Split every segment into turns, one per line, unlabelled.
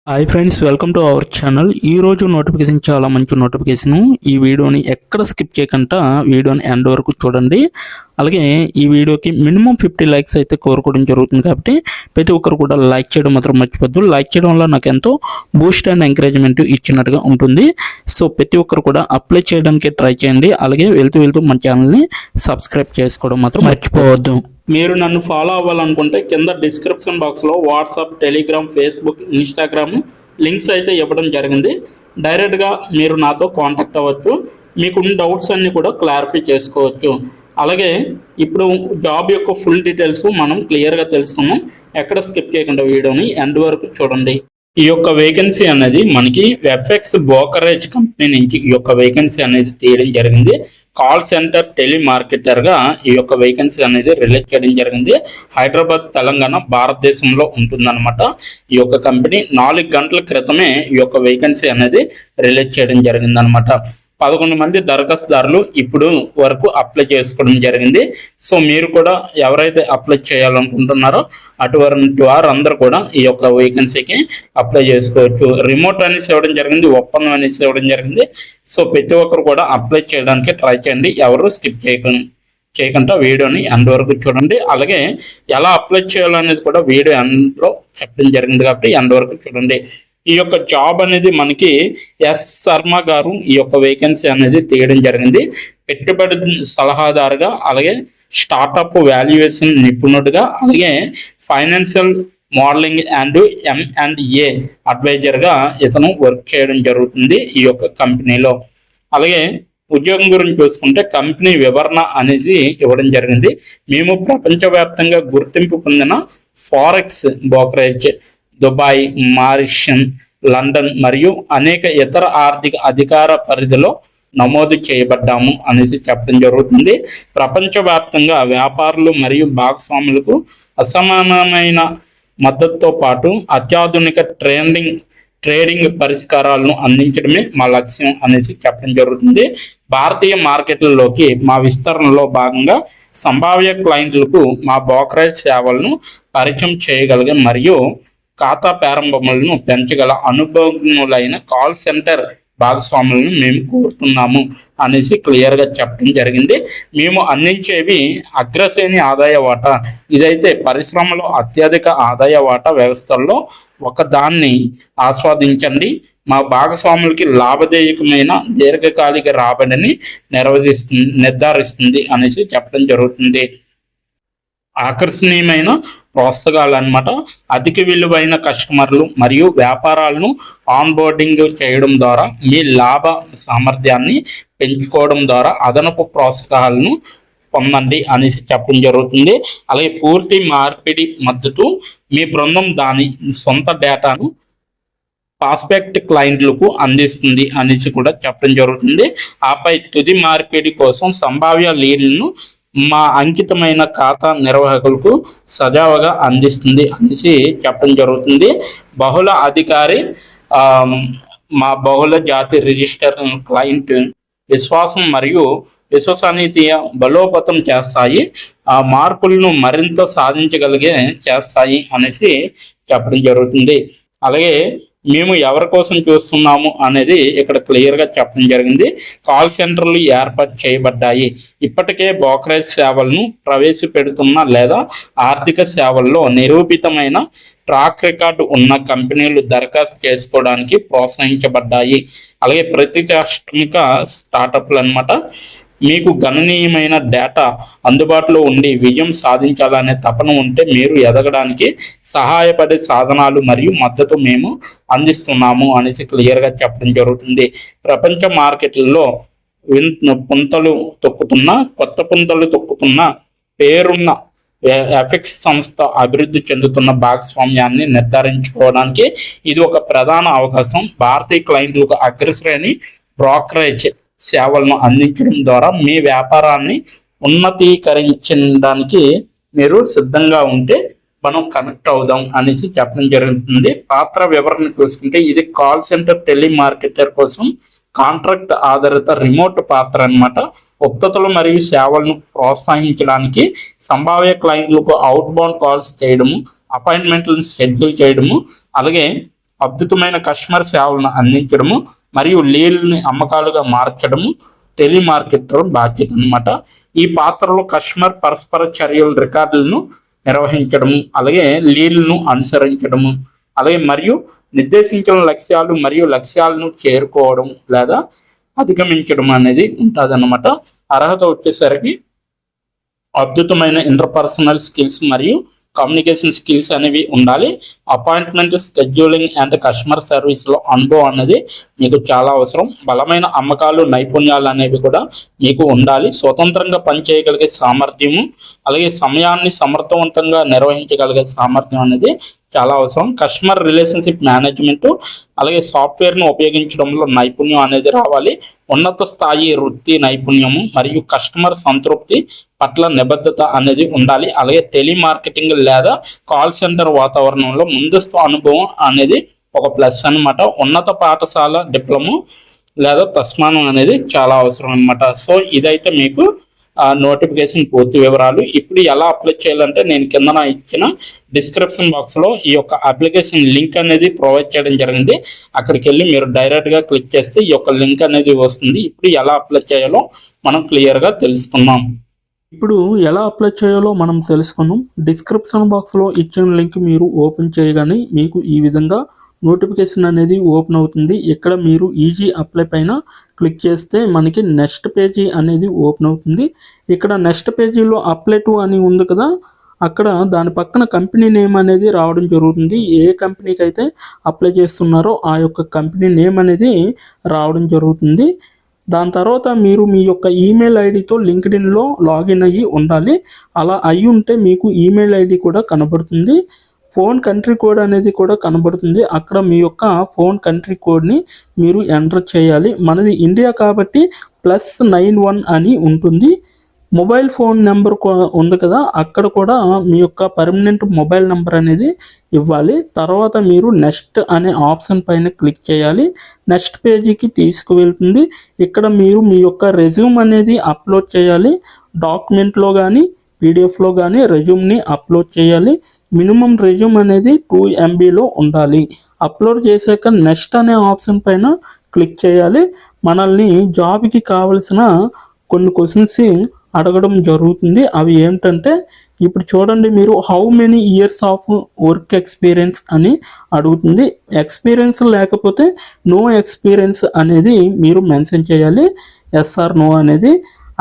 Hi friends, welcome to our channel. ఈరోజు notification చాలా మంచి నోటిఫికేషను. ఈ వీడియోని ఎక్కడ స్కిప్ చేయకుండా వీడియోని ఎండ్ వరకు చూడండి. అలాగే ఈ వీడియోకి మినిమం 50 లైక్స్ అయితే కోరుకోవడం జరుగుతుంది. కాబట్టి ప్రతి ఒక్కరు కూడా లైక్ చేయడం మాత్రం మర్చిపోద్దు. లైక్ చేయడం వల్ల నాకు ఎంతో బూస్ట్ అండ్ ఎంకరేజ్మెంట్ ఇచ్చినట్టుగా ఉంటుంది. సో ప్రతి ఒక్కరు కూడా అప్లై చేయడానికి ట్రై చేయండి. అలాగే వెళ్తూ మన ఛానల్ని సబ్స్క్రైబ్ చేసుకోవడం మాత్రం మర్చిపోవద్దు. మీరు నన్ను ఫాలో అవ్వాలనుకుంటే కింద డిస్క్రిప్షన్ బాక్స్లో WhatsApp, Telegram, Facebook, Instagram links అయితే ఇవ్వడం జరిగింది. డైరెక్ట్గా మీరు నాతో కాంటాక్ట్ అవ్వచ్చు. మీకున్న డౌట్స్ అన్నీ కూడా క్లారిఫై చేసుకోవచ్చు. అలాగే ఇప్పుడు జాబ్ యొక్క ఫుల్ డీటెయిల్స్ మనం క్లియర్గా తెలుసుకున్నాం. ఎక్కడ స్కిప్ చేయకుండా వీడియోని ఎండ్ వరకు చూడండి. ఈ యొక్క వేకెన్సీ అనేది మనకి ఎఫ్ఎక్స్ బ్రోకరేజ్ కంపెనీ నుంచి ఈ యొక్క వేకెన్సీ అనేది తీయడం జరిగింది. కాల్ సెంటర్ టెలిమార్కెటర్గా ఈ యొక్క వేకెన్సీ అనేది రిలీజ్ చేయడం జరిగింది. హైదరాబాద్, తెలంగాణ, భారతదేశంలో ఉంటుందన్నమాట. ఈ యొక్క కంపెనీ 4 గంటల క్రితమే ఈ యొక్క వేకెన్సీ అనేది రిలీజ్ చేయడం జరిగింది అనమాట. 11 మంది దరఖాస్తుదారులు ఇప్పుడు వరకు అప్లై చేసుకోవడం జరిగింది. సో మీరు కూడా ఎవరైతే అప్లై చేయాలనుకుంటున్నారో అటువంటి వారందరూ కూడా ఈ యొక్క వేకెన్సీకి అప్లై చేసుకోవచ్చు. రిమోట్ అనేసి ఇవ్వడం జరిగింది, ఒప్పందం అనేసి ఇవ్వడం జరిగింది. సో ప్రతి ఒక్కరు కూడా అప్లై చేయడానికి ట్రై చేయండి. ఎవరు స్కిప్ చేయకుండా వీడియోని ఎండ్ వరకు చూడండి. అలాగే ఎలా అప్లై చేయాలనేది కూడా వీడియో ఎండ్లో చెప్పడం జరిగింది. కాబట్టి ఎండ్ వరకు చూడండి. ఈ యొక్క జాబ్ అనేది మనకి ఎస్ శర్మ గారు ఈ యొక్క వేకెన్సీ అనేది తీయడం జరిగింది. పెట్టుబడి సలహాదారుగా, అలాగే స్టార్టప్ వాల్యుయేషన్ నిపుణుడిగా, అలాగే ఫైనాన్షియల్ మోడలింగ్ అండ్ M&A అడ్వైజర్గా ఇతను వర్క్ చేయడం జరుగుతుంది ఈ యొక్క కంపెనీలో. అలాగే ఉద్యోగం గురించి చూసుకుంటే కంపెనీ వివరణ అనేది ఇవ్వడం జరిగింది. మేము ప్రపంచవ్యాప్తంగా గుర్తింపు పొందిన forex brokerage Dubai, Mauritius, London మరియు అనేక ఇతర ఆర్థిక అధికార పరిధిలో నమోదు చేయబడ్డాము అనేసి చెప్పడం జరుగుతుంది. ప్రపంచవ్యాప్తంగా వ్యాపారులు మరియు భాగస్వాములకు అసమానమైన మద్దతుతో పాటు అత్యాధునిక ట్రేడింగ్ పరిష్కారాలను అందించడమే మా లక్ష్యం అనేసి చెప్పడం జరుగుతుంది. భారతీయ మార్కెట్లలోకి మా విస్తరణలో భాగంగా సంభావ్య క్లయింట్లకు మా బ్రోకరేజ్ సేవలను పరిచయం చేయగలిగే మరియు ఖాతా ప్రారంభములను పెంచగల అనుభవజ్ఞులైన కాల్ సెంటర్ భాగస్వాములను మేము కోరుతున్నాము అనేసి క్లియర్గా చెప్పడం జరిగింది. మేము అందించేవి అగ్రశ్రేణి ఆదాయ వాటా. ఇదైతే పరిశ్రమలో అత్యధిక ఆదాయ వాటా వ్యవస్థల్లో ఒకదాన్ని ఆస్వాదించండి. మా భాగస్వాములకి లాభదాయకమైన దీర్ఘకాలిక రాబడిని నిర్ధారిస్తుంది అనేసి చెప్పడం జరుగుతుంది. ఆకర్షణీయమైన ప్రోత్సాహాలు అన్నమాట. అధిక విలువైన కస్టమర్లు మరియు వ్యాపారాలను ఆన్బోర్డింగ్ చేయడం ద్వారా మీ లాభ సామర్థ్యాన్ని పెంచుకోవడం ద్వారా అదనపు ప్రోత్సాహాలను పొందండి అనేసి చెప్పడం జరుగుతుంది. అలాగే పూర్తి మార్పిడి మద్దతు. మీ బృందం దాని సొంత డేటాను ప్రాస్పెక్ట్ క్లయింట్లకు అందిస్తుంది అనేసి కూడా చెప్పడం జరుగుతుంది. ఆపై తుది మార్పిడి కోసం సంభావ్య లీడ్లను మా అంకితమైన ఖాతా నిర్వాహకులకు సజావుగా అందిస్తుంది అనేసి చెప్పడం జరుగుతుంది. బహుళ అధికారి మా బహుళ జాతి రిజిస్టర్ క్లయింట్ విశ్వాసం మరియు విశ్వసనీయత బలోపేతం చేస్తాయి. ఆ మార్పులను మరింత సాధించగలిగే చేస్తాయి అనేసి చెప్పడం జరుగుతుంది. అలాగే మేము ఎవరి కోసం చూస్తున్నాము అనేది ఇక్కడ క్లియర్గా చెప్పడం జరిగింది. కాల్ సెంటర్లు ఏర్పాటు చేయబడ్డాయి. ఇప్పటికే బ్రోకరేజ్ సేవలను ప్రవేశపెడుతున్న లేదా ఆర్థిక సేవల్లో నిరూపితమైన ట్రాక్ రికార్డు ఉన్న కంపెనీలు దరఖాస్తు చేసుకోవడానికి ప్రోత్సహించబడ్డాయి. అలాగే ప్రతిష్టాత్మక స్టార్టప్లు అన్నమాట. మీకు గణనీయమైన డేటా అందుబాటులో ఉండి విజయం సాధించాలనే తపన ఉంటే మీరు ఎదగడానికి సహాయపడే సాధనాలు మరియు మద్దతు మేము అందిస్తున్నాము అనేసి క్లియర్గా చెప్పడం జరుగుతుంది. ప్రపంచ మార్కెట్లలో కొత్త పుంతలు తొక్కుతున్న పేరున్న ఎఫెక్స్ సంస్థ అభివృద్ధి చెందుతున్న భాగస్వామ్యాన్ని నిర్ధారించుకోవడానికి ఇది ఒక ప్రధాన అవకాశం. భారతీయ క్లయింట్లకు అగ్రశ్రేణి బ్రోకరేజ్ సేవలను అందించడం ద్వారా మీ వ్యాపారాన్ని ఉన్నతీకరించడానికి మీరు సిద్ధంగా ఉంటే మనం కనెక్ట్ అవుదాం అనేసి చెప్పడం జరుగుతుంది. పాత్ర వివరణ చూసుకుంటే ఇది కాల్ సెంటర్ టెలిమార్కెటర్ కోసం కాంట్రాక్ట్ ఆధారిత రిమోట్ పాత్ర అన్నమాట. ఉత్పత్తులు మరియు సేవలను ప్రోత్సహించడానికి సంభావ్య క్లయింట్లకు అవుట్ బౌండ్ కాల్స్ చేయడము, అపాయింట్మెంట్లను షెడ్యూల్ చేయడము, అలాగే అద్భుతమైన కస్టమర్ సేవలను అందించడము మరియు లీడ్ని అమ్మకాలుగా మార్చడము టెలిమార్కెటర్ బాధ్యత అన్నమాట. ఈ పాత్రలో కస్టమర్ పరస్పర చర్యల రికార్డులను నిర్వహించడము, అలాగే లీడ్లను అనుసరించడము, అలాగే మరియు నిర్దేశించిన లక్ష్యాలు మరియు లక్ష్యాలను చేరుకోవడం లేదా అధిగమించడం అనేది ఉంటుంది అన్నమాట. అర్హత వచ్చేసరికి అద్భుతమైన ఇంటర్పర్సనల్ స్కిల్స్ మరియు కమ్యూనికేషన్ స్కిల్స్ అనేవి ఉండాలి. అపాయింట్మెంట్ స్కెడ్యూలింగ్ అండ్ కస్టమర్ సర్వీస్లో అనుభవం అనేది మీకు చాలా అవసరం. బలమైన అమ్మకాలు నైపుణ్యాలు అనేవి కూడా మీకు ఉండాలి. స్వతంత్రంగా పనిచేయగలిగే సామర్థ్యము, అలాగే సమయాన్ని సమర్థవంతంగా నిర్వహించగలిగే సామర్థ్యం అనేది చాలా అవసరం. కస్టమర్ రిలేషన్షిప్ మేనేజ్మెంట్, అలాగే సాఫ్ట్వేర్ను ఉపయోగించడంలో నైపుణ్యం అనేది రావాలి. ఉన్నత స్థాయి వృత్తి నైపుణ్యము మరియు కస్టమర్ సంతృప్తి పట్ల నిబద్ధత అనేది ఉండాలి. అలాగే టెలిమార్కెటింగ్ లేదా కాల్ సెంటర్ వాతావరణంలో ముందస్తు అనుభవం అనేది ఒక ప్లస్ అనమాట. ఉన్నత పాఠశాల డిప్లొమా లేదా తస్మానం అనేది చాలా అవసరం అనమాట. సో ఇదైతే మీకు నోటిఫికేషన్ పూర్తి వివరాలు. ఇప్పుడు ఎలా అప్లై చేయాలంటే నేను కింద ఇచ్చిన డిస్క్రిప్షన్ బాక్స్లో ఈ యొక్క అప్లికేషన్ లింక్ అనేది ప్రొవైడ్ చేయడం జరిగింది. అక్కడికి వెళ్ళి మీరు డైరెక్ట్గా క్లిక్ చేస్తే ఈ యొక్క లింక్ అనేది వస్తుంది. ఇప్పుడు ఎలా అప్లై చేయాలో మనం క్లియర్గా తెలుసుకుందాం. ఇప్పుడు ఎలా అప్లై చేయాలో మనం తెలుసుకున్నాం. డిస్క్రిప్షన్ బాక్స్లో ఇచ్చిన లింక్ మీరు ఓపెన్ చేయగానే మీకు ఈ విధంగా నోటిఫికేషన్ అనేది ఓపెన్ అవుతుంది. ఇక్కడ మీరు ఈజీ అప్లై పైన క్లిక్ చేస్తే మనకి నెక్స్ట్ పేజీ అనేది ఓపెన్ అవుతుంది. ఇక్కడ నెక్స్ట్ పేజీలో అప్లై టు అని ఉంది కదా, అక్కడ దాని పక్కన కంపెనీ నేమ్ అనేది రావడం జరుగుతుంది. ఏ కంపెనీకి అయితే అప్లై చేస్తున్నారో ఆ యొక్క కంపెనీ నేమ్ అనేది రావడం జరుగుతుంది. దాని తర్వాత మీరు మీ యొక్క ఈమెయిల్ ఐడితో లింక్డ్ఇన్లో లాగిన్ అయ్యి ఉండాలి. అలా అయి ఉంటే మీకు ఈమెయిల్ ఐడి కూడా కనబడుతుంది. ఫోన్ కంట్రీ కోడ్ అనేది కూడా కనబడుతుంది. అక్కడ మీ యొక్క ఫోన్ కంట్రీ కోడ్ని మీరు ఎంటర్ చేయాలి. మనది ఇండియా కాబట్టి +91 అని ఉంటుంది. మొబైల్ ఫోన్ నెంబర్ ఉంది కదా, అక్కడ కూడా మీ యొక్క పర్మనెంట్ మొబైల్ నెంబర్ అనేది ఇవ్వాలి. తర్వాత మీరు నెక్స్ట్ అనే ఆప్షన్ పైన క్లిక్ చేయాలి. నెక్స్ట్ పేజీకి తీసుకువెళ్తుంది. ఇక్కడ మీరు మీ యొక్క రెజ్యూమ్ అనేది అప్లోడ్ చేయాలి. డాక్యుమెంట్లో కానీ పీడిఎఫ్లో కానీ రెజ్యూమ్ని అప్లోడ్ చేయాలి. మినిమం రెజ్యూమ్ అనేది 2 MBలో ఉండాలి. అప్లోడ్ చేశాక నెక్స్ట్ అనే ఆప్షన్ పైన క్లిక్ చేయాలి. మనల్ని జాబ్కి కావలసిన కొన్ని క్వశ్చన్స్ అడగడం జరుగుతుంది. అవి ఏమిటంటే ఇప్పుడు చూడండి, మీరు how many years of work experience అని అడుగుతుంది. ఎక్స్పీరియన్స్ లేకపోతే నో ఎక్స్పీరియన్స్ అనేది మీరు మెన్షన్ చేయాలి. ఎస్ ఆర్ నో అనేది.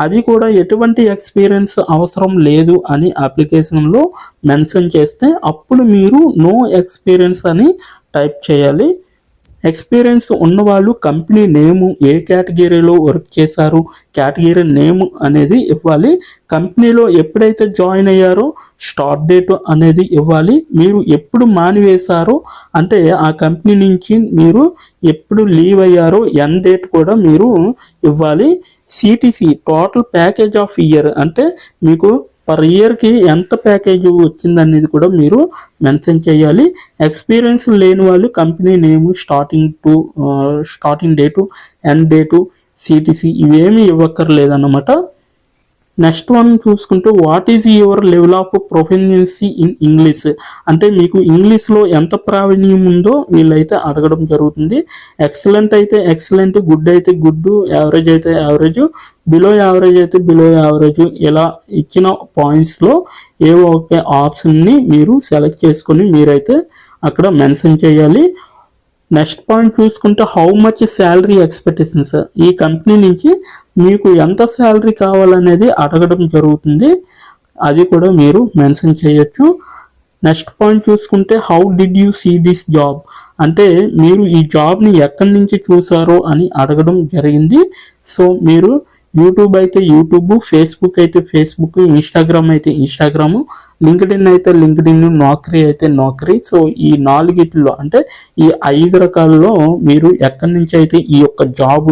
అది కూడా ఎటువంటి ఎక్స్పీరియన్స్ అవసరం లేదు అని అప్లికేషన్లో మెన్షన్ చేస్తే అప్పుడు మీరు నో ఎక్స్పీరియన్స్ అని టైప్ చేయాలి. ఎక్స్పీరియన్స్ ఉన్నవాళ్ళు కంపెనీ నేము, ఏ కేటగిరీలో వర్క్ చేశారు, కేటగిరీ నేమ్ అనేది ఇవ్వాలి. కంపెనీలో ఎప్పుడైతే జాయిన్ అయ్యారో స్టార్ట్ డేట్ అనేది ఇవ్వాలి. మీరు ఎప్పుడు మానివేశారో అంటే ఆ కంపెనీ నుంచి మీరు ఎప్పుడు లీవ్ అయ్యారో ఎండ్ డేట్ కూడా మీరు ఇవ్వాలి. CTC total package of year అంటే మీకు పర్ ఇయర్కి ఎంత ప్యాకేజ్ వచ్చిందనేది కూడా మీరు మెన్షన్ చేయాలి. ఎక్స్పీరియన్స్ లేని వాళ్ళు company name, starting date, end date, CTC ఇవేమీ ఇవ్వక్కర్లేదన్నమాట. నెక్స్ట్ వన్ చూసుకుంటే what is your level of proficiency in English అంటే మీకు ఇంగ్లీష్లో ఎంత ప్రావీణ్యం ఉందో వీళ్ళైతే అడగడం జరుగుతుంది. ఎక్సలెంట్ అయితే ఎక్సలెంట్, గుడ్ అయితే గుడ్, యావరేజ్ అయితే యావరేజ్, బిలో యావరేజ్ అయితే బిలో యావరేజ్, ఇలా ఇచ్చిన పాయింట్స్లో ఏవో ఒక ఆప్షన్ని మీరు సెలెక్ట్ చేసుకొని మీరైతే అక్కడ మెన్షన్ చేయాలి. నెక్స్ట్ పాయింట్ చూసుకుంటే హౌ మచ్ శాలరీ ఎక్స్పెక్టేషన్స్, ఈ కంపెనీ నుంచి మీకు ఎంత శాలరీ కావాలనేది అడగడం జరుగుతుంది. అది కూడా మీరు మెన్షన్ చేయొచ్చు. నెక్స్ట్ పాయింట్ చూసుకుంటే how did you see this job అంటే మీరు ఈ జాబ్ని ఎక్కడి నుంచి చూసారో అని అడగడం జరిగింది. సో మీరు యూట్యూబ్ అయితే యూట్యూబ్, ఫేస్బుక్ అయితే ఫేస్బుక్, ఇన్స్టాగ్రామ్ అయితే ఇన్స్టాగ్రాము, లింక్డ్ఇన్ అయితే లింక్డ్ఇన్, నౌకరీ అయితే నౌకరీ. సో ఈ 4 అంటే ఈ 5 రకాలలో మీరు ఎక్కడి నుంచి అయితే ఈ యొక్క జాబ్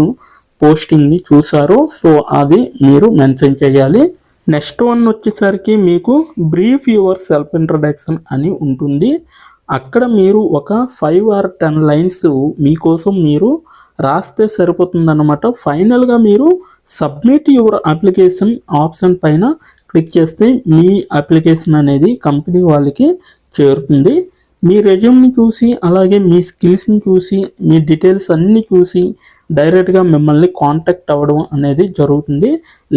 పోస్టింగ్ని చూసారో సో అది మీరు మెన్షన్ చేయాలి. నెక్స్ట్ వన్ వచ్చేసరికి మీకు బ్రీఫ్ యువర్ సెల్ఫ్ ఇంట్రడక్షన్ అని ఉంటుంది. అక్కడ మీరు ఒక 5 or 10 లైన్స్ మీకోసం మీరు రాస్తే సరిపోతుందన్నమాట. ఫైనల్గా మీరు సబ్మిట్ యువర్ అప్లికేషన్ ఆప్షన్ పైన క్లిక్ చేస్తే మీ అప్లికేషన్ అనేది కంపెనీ వాళ్ళకి చేరుతుంది. మీ రెజ్యూమ్ని చూసి అలాగే మీ స్కిల్స్ని చూసి మీ డీటెయిల్స్ అన్నీ చూసి డైరెక్ట్గా మిమ్మల్ని కాంటాక్ట్ అవ్వడం అనేది జరుగుతుంది,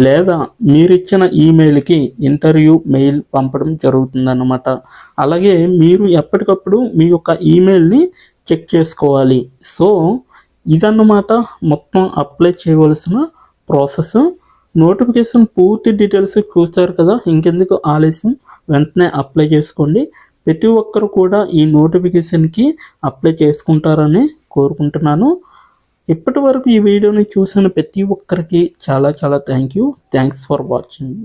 లేదా మీరు ఇచ్చిన ఈమెయిల్కి ఇంటర్వ్యూ మెయిల్ పంపడం జరుగుతుందన్నమాట. అలాగే మీరు ఎప్పటికప్పుడు మీ యొక్క ఈమెయిల్ని చెక్ చేసుకోవాలి. సో ఇదన్నమాట మొత్తం అప్లై చేయవలసిన ప్రాసెస్. నోటిఫికేషన్ పూర్తి డీటెయిల్స్ చూస్తారు కదా, ఇంకెందుకు ఆలస్యం, వెంటనే అప్లై చేసుకోండి. ప్రతి ఒక్కరు కూడా ఈ నోటిఫికేషన్కి అప్లై చేసుకుంటారని కోరుకుంటున్నాను. ఇప్పటి వరకు ఈ వీడియోని చూసిన ప్రతి ఒక్కరికి చాలా చాలా థ్యాంక్స్ ఫర్ వాచింగ్.